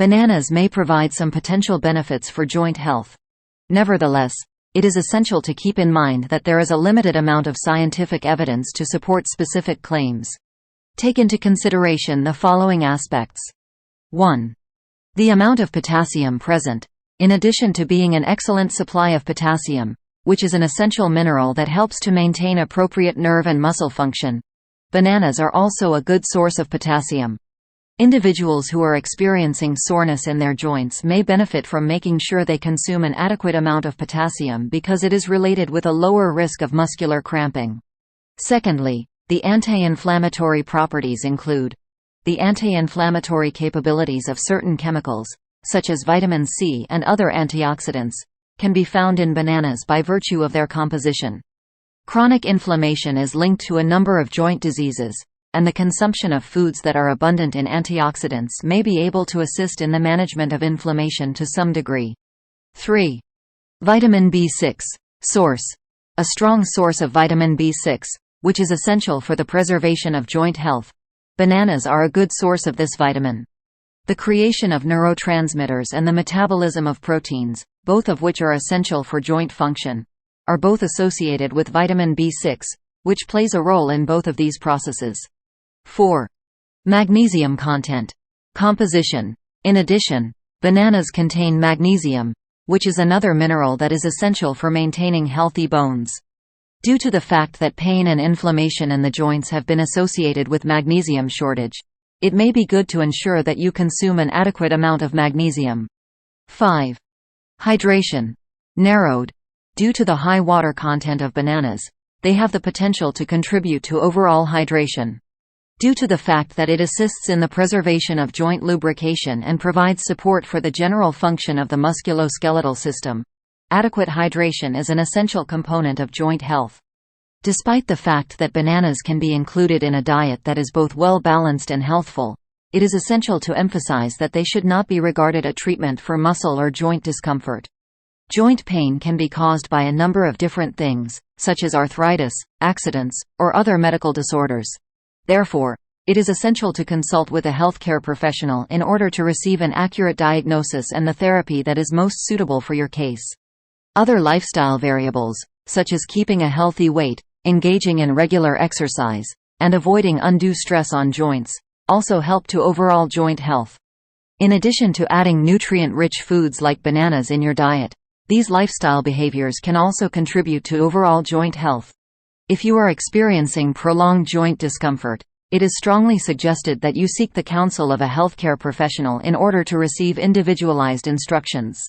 Bananas may provide some potential benefits for joint health. Nevertheless, it is essential to keep in mind that there is a limited amount of scientific evidence to support specific claims. Take into consideration the following aspects. 1. The amount of potassium present. In addition to being an excellent supply of potassium, which is an essential mineral that helps to maintain appropriate nerve and muscle function, bananas are also a good source of potassium. Individuals who are experiencing soreness in their joints may benefit from making sure they consume an adequate amount of potassium because it is related with a lower risk of muscular cramping. Secondly, the anti-inflammatory properties include the anti-inflammatory capabilities of certain chemicals, such as vitamin C and other antioxidants, can be found in bananas by virtue of their composition. Chronic inflammation is linked to a number of joint diseases, and the consumption of foods that are abundant in antioxidants may be able to assist in the management of inflammation to some degree. 3. Vitamin B6. Source. A strong source of vitamin B6, which is essential for the preservation of joint health. Bananas are a good source of this vitamin. The creation of neurotransmitters and the metabolism of proteins, both of which are essential for joint function, are both associated with vitamin B6, which plays a role in both of these processes. 4. Magnesium content. Composition. In addition, bananas contain magnesium, which is another mineral that is essential for maintaining healthy bones. Due to the fact that pain and inflammation in the joints have been associated with magnesium shortage, it may be good to ensure that you consume an adequate amount of magnesium. 5. Hydration. Narrowed. Due to the high water content of bananas, they have the potential to contribute to overall hydration. Due to the fact that it assists in the preservation of joint lubrication and provides support for the general function of the musculoskeletal system, adequate hydration is an essential component of joint health. Despite the fact that bananas can be included in a diet that is both well-balanced and healthful, it is essential to emphasize that they should not be regarded as a treatment for muscle or joint discomfort. Joint pain can be caused by a number of different things, such as arthritis, accidents, or other medical disorders. Therefore, it is essential to consult with a healthcare professional in order to receive an accurate diagnosis and the therapy that is most suitable for your case. Other lifestyle variables, such as keeping a healthy weight, engaging in regular exercise, and avoiding undue stress on joints, also help to overall joint health. In addition to adding nutrient-rich foods like bananas in your diet, these lifestyle behaviors can also contribute to overall joint health. If you are experiencing prolonged joint discomfort, it is strongly suggested that you seek the counsel of a healthcare professional in order to receive individualized instructions.